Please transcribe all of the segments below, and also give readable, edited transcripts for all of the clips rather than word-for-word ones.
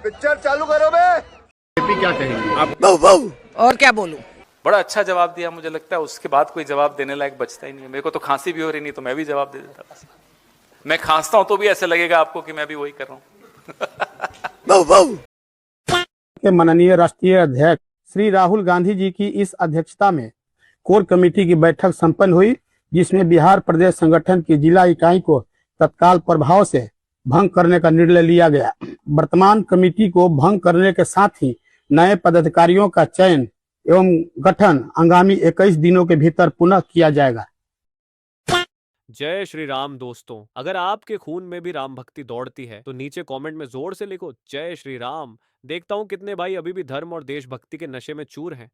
Picture चालू करो बे। क्या कहेंगे आप? और क्या बोलूं? बड़ा अच्छा जवाब दिया। मुझे लगता है उसके बाद कोई जवाब देने लायक बचता ही नहीं है। मेरे को तो खांसी भी हो रही नहीं तो मैं भी जवाब दे देता। मैं खांसता हूं तो भी ऐसे लगेगा आपको कि मैं भी वही कर रहा हूं। के माननीय राष्ट्रीय अध्यक्ष श्री राहुल गांधी जी की इस अध्यक्षता में कोर कमेटी की बैठक संपन्न हुई, जिसमें बिहार प्रदेश संगठन की जिला इकाई को तत्काल प्रभाव से भंग करने का निर्णय लिया गया। वर्तमान कमेटी को भंग करने के साथ ही नए पदाधिकारियों का चयन एवं गठन आगामी 21 दिनों के भीतर पुनः किया जाएगा। जय श्री राम दोस्तों, अगर आपके खून में भी राम भक्ति दौड़ती है तो नीचे कमेंट में जोर से लिखो जय श्री राम। देखता हूं कितने भाई अभी भी धर्म और देशभक्ति के नशे में चूर हैं।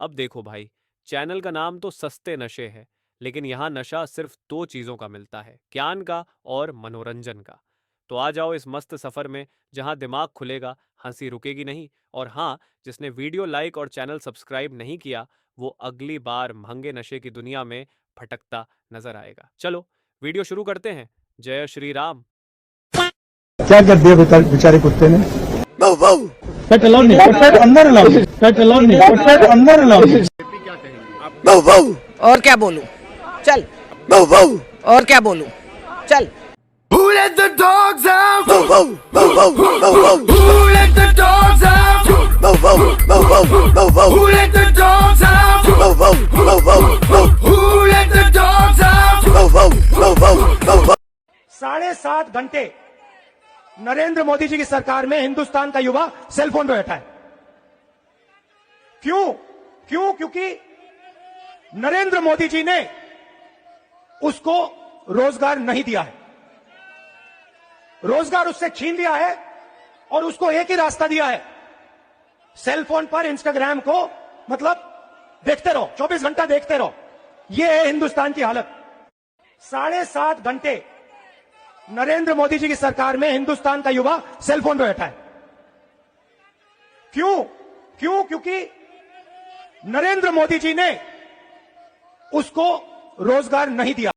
अब देखो भाई, चैनल का नाम तो सस्ते नशे है, लेकिन यहाँ नशा सिर्फ 2 चीजों का मिलता है, ज्ञान का और मनोरंजन का। तो आ जाओ इस मस्त सफर में जहां दिमाग खुलेगा, हंसी रुकेगी नहीं। और हाँ, जिसने वीडियो लाइक और चैनल सब्सक्राइब नहीं किया वो अगली बार महंगे नशे की दुनिया में भटकता नजर आएगा। चलो वीडियो शुरू करते हैं। जय श्री राम। क्या कर दिया बेचारे कुत्ते ने? कट अलाउड नहीं, कट अंदर अलाउड नहीं, कट अलाउड नहीं, कट अंदर अलाउड नहीं। क्या कहेंगे आप? और क्या बोलूं? चल। और क्या बोलूं? चल। Who let the dogs out? Who let the dogs out? Who let the dogs out? Who let the dogs out? 7.5 घंटे नरेंद्र मोदी जी की सरकार में हिंदुस्तान का युवा सेलफोन पे बैठा है। क्यों? क्योंकि नरेंद्र मोदी जी ने उसको रोजगार नहीं दिया है, रोजगार उससे छीन लिया है और उसको एक ही रास्ता दिया है, सेलफोन पर इंस्टाग्राम को मतलब देखते रहो, 24 घंटा देखते रहो। ये है हिंदुस्तान की हालत। 7.5 घंटे नरेंद्र मोदी जी की सरकार में हिंदुस्तान का युवा सेलफोन पे बैठा है। क्योंकि नरेंद्र मोदी जी ने उसको रोजगार नहीं दिया।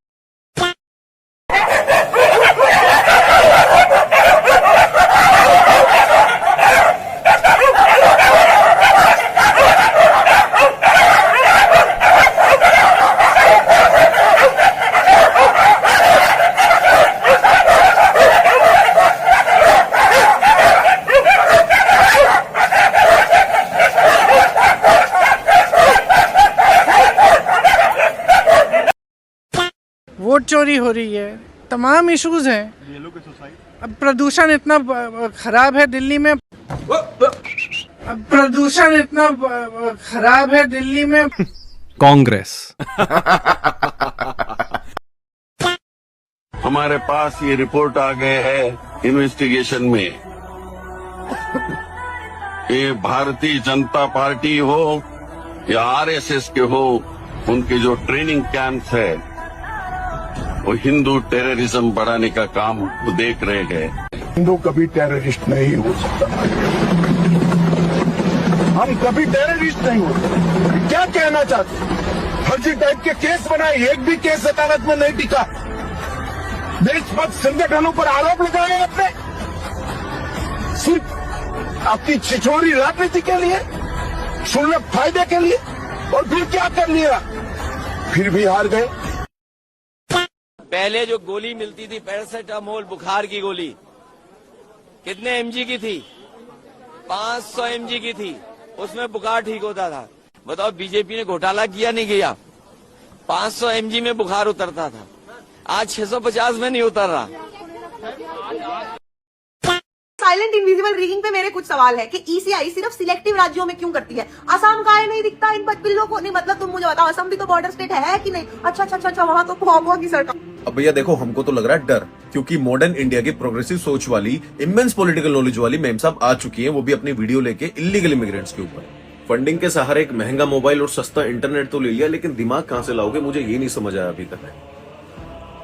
वोट चोरी हो रही है, तमाम इश्यूज हैं। अब प्रदूषण इतना खराब है दिल्ली में, कांग्रेस। हमारे पास ये रिपोर्ट आ गए है इन्वेस्टिगेशन में, ये भारतीय जनता पार्टी हो या आरएसएस के हो, उनके जो ट्रेनिंग कैंप्स है वो हिंदू टेररिज्म बढ़ाने का काम वो देख रहे हैं। हिंदू कभी टेररिस्ट नहीं हो सकता, हम कभी टेररिस्ट नहीं हो सकते। क्या कहना चाहते? फर्जी टाइप के केस बनाए, एक भी केस अदालत में नहीं टिका। देशभक्त संगठनों पर आरोप लगाए अपने, सिर्फ अपनी छिछोरी राजनीति के लिए, क्षुल्लक फायदे के लिए। और फिर क्या कर लिया? फिर भी हार गए। पहले जो गोली मिलती थी पैरासिटामोल बुखार की गोली, कितने एमजी की थी? 500 एमजी की थी, उसमें बुखार ठीक होता था। बताओ बीजेपी ने घोटाला किया नहीं किया? 500 एमजी में बुखार उतरता था, आज 650 में नहीं उतर रहा। साइलेंट इनविजिबल रिगिंग पे मेरे कुछ सवाल है कि ईसीआई सिर्फ सिलेक्टिव राज्यों में क्यों करती है? असम का है नहीं दिखता इन पिल्लों को? नहीं मतलब तुम मुझे बताओ, असम भी तो बॉर्डर स्टेट है कि नहीं? अच्छा, वहाँ तो हुआ की सरकार। अब भैया देखो, हमको तो लग रहा है डर, क्योंकि मॉडर्न इंडिया की प्रोग्रेसिव सोच वाली, इमेंस पॉलिटिकल नॉलेज वाली मेम साहब आ चुकी हैं, वो भी अपनी वीडियो लेके इलीगल इमिग्रेंट्स के ऊपर। फंडिंग के सहारे एक महंगा मोबाइल और सस्ता इंटरनेट तो ले लिया, लेकिन दिमाग कहां से लाओगे, मुझे ये नहीं समझ आया अभी तक।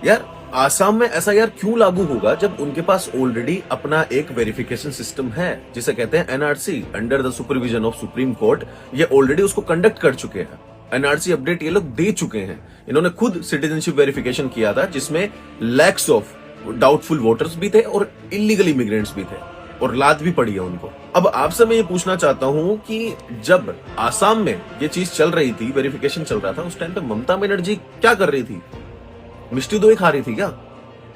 यार आसाम में ऐसा यार क्यों लागू होगा जब उनके पास ऑलरेडी अपना एक वेरिफिकेशन सिस्टम है, जिसे कहते हैं NRC, under the supervision of supreme court. ये ऑलरेडी उसको कंडक्ट कर चुके हैं। एनआरसी अपडेट ये लोग दे चुके हैं। इन्होंने खुद सिटीजनशिप वेरिफिकेशन किया था, जिसमें लैक्स ऑफ डाउटफुल वोटर्स भी थे और इलीगल इमिग्रेंट्स भी थे। और लात भी पड़ी है उनको। अब आपसे मैं ये पूछना चाहता हूँ कि जब आसाम में ये चीज चल रही थी, वेरिफिकेशन चल रहा था, उस टाइम पे ममता बनर्जी क्या कर रही थी? मिष्टी दोई खा रही थी क्या?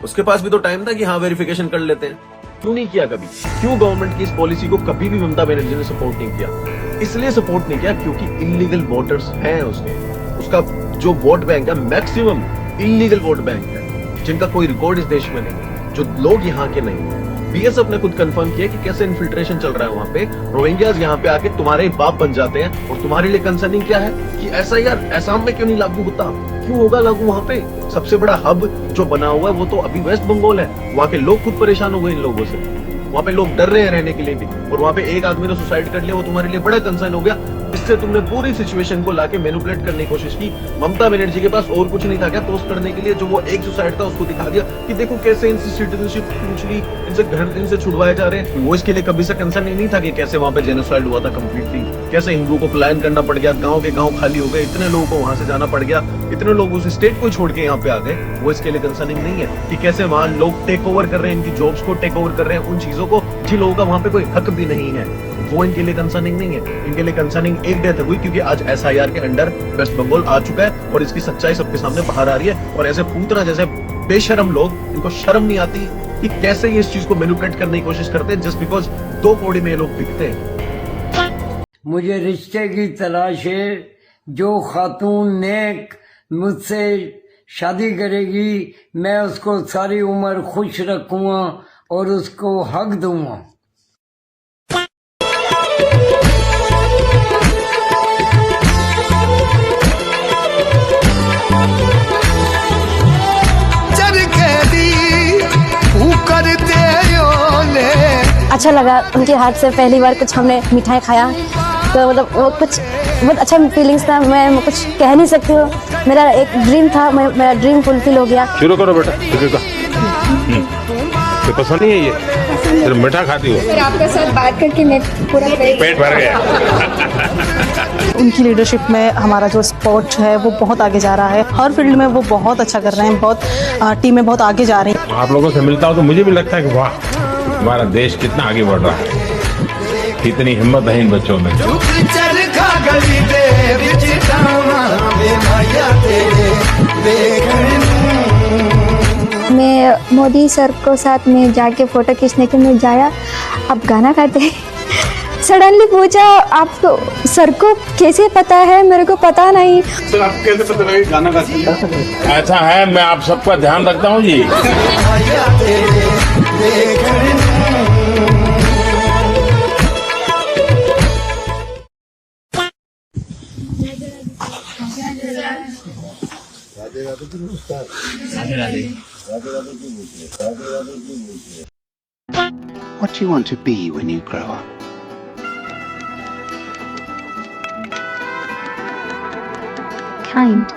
उसके पास भी तो टाइम था कि हाँ वेरिफिकेशन कर लेते हैं। क्यों नहीं किया कभी? क्यों गवर्नमेंट की इस पॉलिसी को कभी भी ममता बनर्जी ने सपोर्ट नहीं किया? इसलिए सपोर्ट नहीं किया क्योंकि इलीगल वोटर्स हैं उसका जो वोट बैंक है मैक्सिमम इलीगल वोट बैंक है, जिनका कोई रिकॉर्ड इस देश में नहीं, जो लोग यहाँ के नहीं। बीएसएफ ने खुद कंफर्म किया कि कैसे इन्फिल्ट्रेशन चल रहा है वहाँ पे। रोहिंग्यास यहाँ पे आके तुम्हारे बाप बन जाते हैं और तुम्हारे लिए कंसर्निंग क्या है कि ऐसा यार असम में क्यों नहीं लागू होता? क्यों होगा लागू वहाँ पे? सबसे बड़ा हब जो बना हुआ है वो तो अभी वेस्ट बंगाल है। वहाँ के लोग खुद परेशान हो गए इन लोगों से, वहाँ पे लोग डर रहे हैं रहने के लिए भी, और वहाँ पे एक आदमी ने सुसाइड कर लिया, वो तुम्हारे लिए बड़ा कंसर्न हो गया। इससे तुमने पूरी सिचुएशन को लाके मैनिपुलेट करने की कोशिश की। ममता बनर्जी के पास और कुछ नहीं था क्या टोस्ट करने के लिए? जो वो एक सुसाइड था उसको दिखा दिया कि देखो कैसे इनसे सिटीजनशिप पूछ ली, इनसे घर इनसे छुड़वाए जा रहे हैं। वो इसके लिए कभी से कंसर्न नहीं था कि कैसे वहाँ पे जेनोसाइड हुआ था कंप्लीटली, कैसे हिंदुओं को पलायन करना पड़ गया, गाँव के गाँव खाली हो गए, इतने लोगों को वहां से जाना पड़ गया, इतने लोग उस स्टेट को छोड़ के यहाँ पे आ गए। वो इसके लिए कंसर्निंग नहीं है कि कैसे वहाँ लोग टेक ओवर कर रहे हैं, इनकी जॉब्स को टेक ओवर कर रहे हैं, उन चीजों को जिन लोगों का वहाँ पे कोई हक भी नहीं है, वो इनके लिए कंसर्निंग नहीं है। इनके लिए कंसर्निंग एक डेथ हुई क्योंकि आज एसआईआर के अंडर वेस्ट बंगाल आ चुका है और इसकी सच्चाई सबके सामने बाहर आ रही है। और ऐसे पूतना जैसे बेशरम लोग, इनको शर्म नहीं आती कि कैसे ये इस चीज को मैनिपुलेट करने की कोशिश करते हैं जस्ट बिकॉज दो कौड़ी में ये लोग बिकते हैं। मुझे रिश्ते की तलाश है, जो खातून नेक मुझसे शादी करेगी मैं उसको सारी उम्र खुश रखूंगा और उसको हक दूंगा। अच्छा लगा उनके हाथ से पहली बार कुछ हमने मिठाई खाया, तो मतलब वो कुछ बहुत अच्छा फीलिंग्स था। मैं कुछ कह नहीं सकती हूँ, मेरा एक ड्रीम था, मेरा ड्रीम फुलफिल हो गया। शुरू करो बेटा, तो पसंद नहीं है ये, सिर्फ मीठा खाती हो? फिर आपके साथ बात करके मैं पूरा पेट भर गया। उनकी लीडरशिप में हमारा जो स्पोर्ट है वो बहुत आगे जा रहा है, हर फील्ड में वो बहुत अच्छा कर रहे हैं, बहुत टीमें बहुत आगे जा रही हैं। आप लोगों से मिलता हूँ तो मुझे भी लगता है कि वाह हमारा देश कितना आगे बढ़ रहा है, कितनी हिम्मत है इन बच्चों में। मैं मोदी सर को साथ में जाके फोटो खींचने के लिए जाया, अब गाना गाते हैं। सडनली पूछा आपको सर को कैसे पता है, मेरे को पता नहीं। सर आपको कैसे पता लगा गाना गाते हैं? ऐसा है, मैं आप सबका ध्यान रखता हूँ जी। What do you want to be when you grow up? Kind.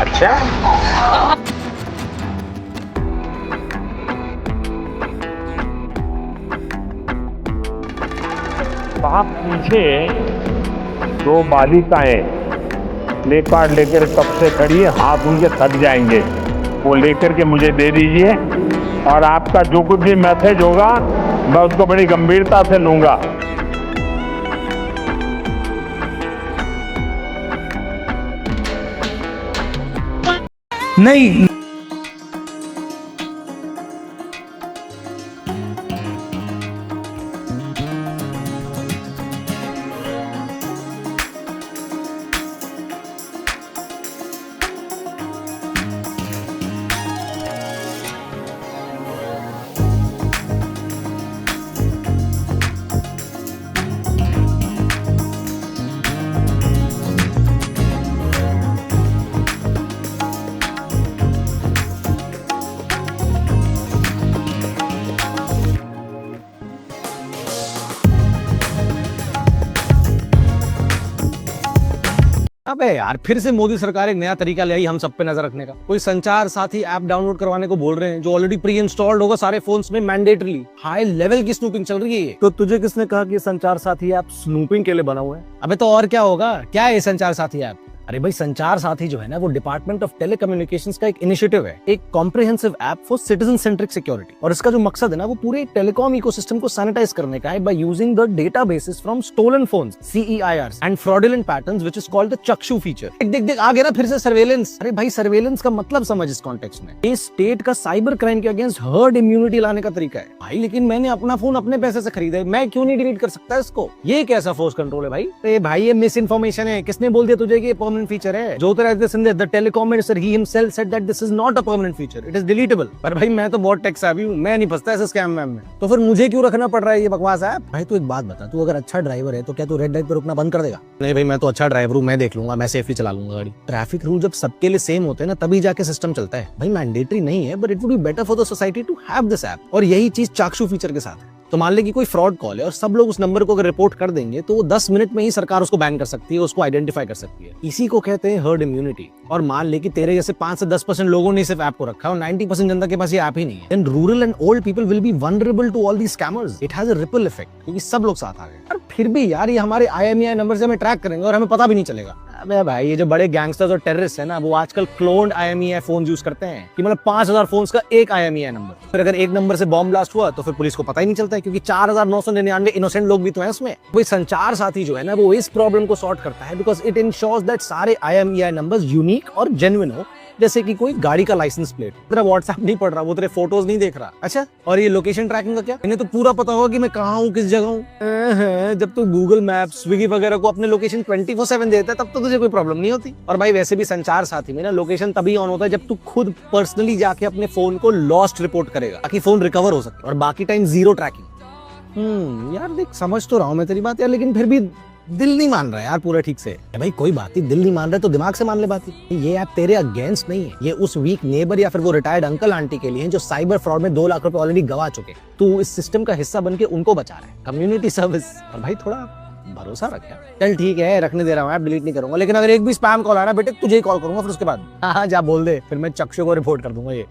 अच्छा वहाँ पीछे दो बालिकाएं प्ले कार्ड लेकर कब से खड़ी है, हाथ उनके थक जाएंगे, वो लेकर के मुझे दे दीजिए और आपका जो कुछ भी मैसेज होगा मैं उसको बड़ी गंभीरता से लूंगा। नहीं अबे यार फिर से मोदी सरकार एक नया तरीका ले आई हम सब पे नजर रखने का। कोई संचार साथी ऐप डाउनलोड करवाने को बोल रहे हैं जो ऑलरेडी प्री इंस्टॉल्ड होगा सारे फोन्स में मैंडेटली। हाई लेवल की स्नूपिंग चल रही है। तो तुझे किसने कहा कि संचार साथी ऐप स्नूपिंग के लिए बना हुआ है? अबे तो और क्या होगा? क्या है संचार साथी ऐप? अरे भाई संचार साथी जो है ना वो डिपार्टमेंट ऑफ टेलीकम्युनिकेशंस का एक इनिशिएटिव है, एक comprehensive app for citizen centric security. और इसका जो मकसद है ना वो पूरे टेलीकॉम इकोसिस्टम को सैनिटाइज करने का है by using the databases from stolen phones, CEIRs and fraudulent patterns which is called the Chakshu feature. देख आ गया ना फिर से सर्वेलेंस। अरे भाई सर्वेलेंस का मतलब समझ इस कॉन्टेक्स्ट में। ये स्टेट का साइबर क्राइम के अगेंस्ट हर्ड इम्यूनिटी लाने का तरीका है भाई। लेकिन मैंने अपना फोन अपने पैसे से खरीदा है, मैं क्यों नहीं डिलीट कर सकता इसको? ये कैसा फोर्स कंट्रोल है भाई? अरे भाई ये मिस इन्फॉर्मेशन है। किसने बोल दिया तुझे कि ये परमानेंट फीचर है? जो the telecom minister he himself said that this is not a permanent feature, it is deletable। पर भाई मैं तो बहुत टेक savvy हूँ, मैं नहीं फंसता ऐसे स्कैम में। तो फिर मुझे क्यों रखना पड़ रहा है ये बकवास ऐप? भाई तू एक बात बता, तू अगर अच्छा ड्राइवर है तो क्या तू रेड लाइट पे रुकना बंद कर देगा? नहीं भाई मैं तो अच्छा ड्राइवर हूँ, मैं देख लूंगा, मैं सेफली चला लूंगा गाड़ी। ट्रैफिक रूल जब सबके लिए सेम होते हैं ना तभी जाके सिस्टम चलता है। भाई मैंडेटरी नहीं है but it would be better for the society to have this app. और यही चीज चाक्षु फीचर के साथ है। तो मान ले कि कोई फ्रॉड कॉल है और सब लोग उस नंबर को अगर रिपोर्ट कर देंगे तो वो 10 मिनट में ही सरकार उसको बैन कर सकती है, उसको आइडेंटिफाई कर सकती है। इसी को कहते हैं हर्ड इम्यूनिटी। और मान ले कि तेरे जैसे 5 से 10% लोगों ने सिर्फ ऐप को रखा और 90% जनता के पास ये ऐप ही नहीं है, then rural and old people will be vulnerable to all these scammers. It has a ripple effect क्योंकि सब लोग साथ आ गए। और फिर भी यार ये हमारे IMEI नंबर से हमें ट्रैक करेंगे और हमें पता भी नहीं चलेगा। अबे भाई ये जो बड़े गैंगस्टर्स और टेररिस्ट है ना वो आजकल क्लोन्ड IMEI फोन यूज करते हैं कि मतलब 5000 फोन्स का एक IMEI नंबर। फिर अगर एक नंबर से बॉम्ब ब्लास्ट हुआ तो फिर पुलिस को पता ही नहीं चलता है क्योंकि 4999 इनोसेंट लोग भी तो हैं उसमें। कोई संचार साथी जो है ना वो इस प्रॉब्लम को सॉर्ट करता है बिकॉज इट इंश्योर्स दैट सारे IMEI नंबर्स यूनिक और जेन्युइन हो। जैसे कि कोई गाड़ी का लाइसेंस प्लेट तेरा व्हाट्सएप नहीं पढ़ रहा, वो तेरे फोटोज नहीं देख रहा। अच्छा और ये लोकेशन ट्रैकिंग का क्या? इन्हें तो पूरा पता होगा कि मैं कहाँ हूँ, किस जगह हूँ। जब तू गूगल मैप, स्विगी वगैरह को अपने लोकेशन 24/7 देता है तब तो तुझे कोई प्रॉब्लम नहीं होती। और भाई वैसे भी संचार साथी में ना लोकेशन तभी ऑन होता है जब तू खुद पर्सनली जाके अपने फोन को लॉस्ट रिपोर्ट करेगा ताकि फोन रिकवर हो सके और बाकी टाइम जीरो ट्रैकिंग। यार देख समझ तो रहा हूँ मैं तेरी बात यार, लेकिन फिर भी दिल नहीं मान रहा है यार पूरा ठीक से। भाई कोई बात नहीं, दिल नहीं मान रहा तो दिमाग से मान ले बात ही। ये ऐप तेरे अगेंस्ट नहीं है, ये उस वीक नेबर या फिर वो रिटायर्ड अंकल आंटी के लिए है जो साइबर फ्रॉड में 2 लाख रुपए ऑलरेडी गवा चुके। तू इस सिस्टम का हिस्सा बन के उनको बचा रहा है, कम्युनिटी सर्विस। और भाई थोड़ा भरोसा रख यार। चल ठीक है रखने दे रहा हूँ, ऐप डिलीट नहीं करूंगा, लेकिन अगर एक भी स्पैम कॉल आना बेटे तुझे ही कॉल करूंगा फिर उसके बाद। हाँ जा बोल दे, फिर मैं चक्षु को रिपोर्ट कर दूंगा। ये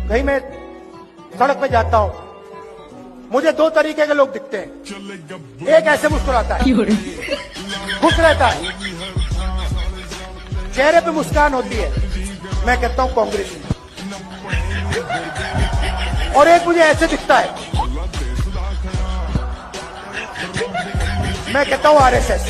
कहीं मैं सड़क पे जाता हूँ मुझे 2 तरीके के लोग दिखते हैं। एक ऐसे मुस्कुराता है, खुश रहता है, चेहरे पे मुस्कान होती है, मैं कहता हूँ कांग्रेस। और एक मुझे ऐसे दिखता है, मैं कहता हूँ RSS।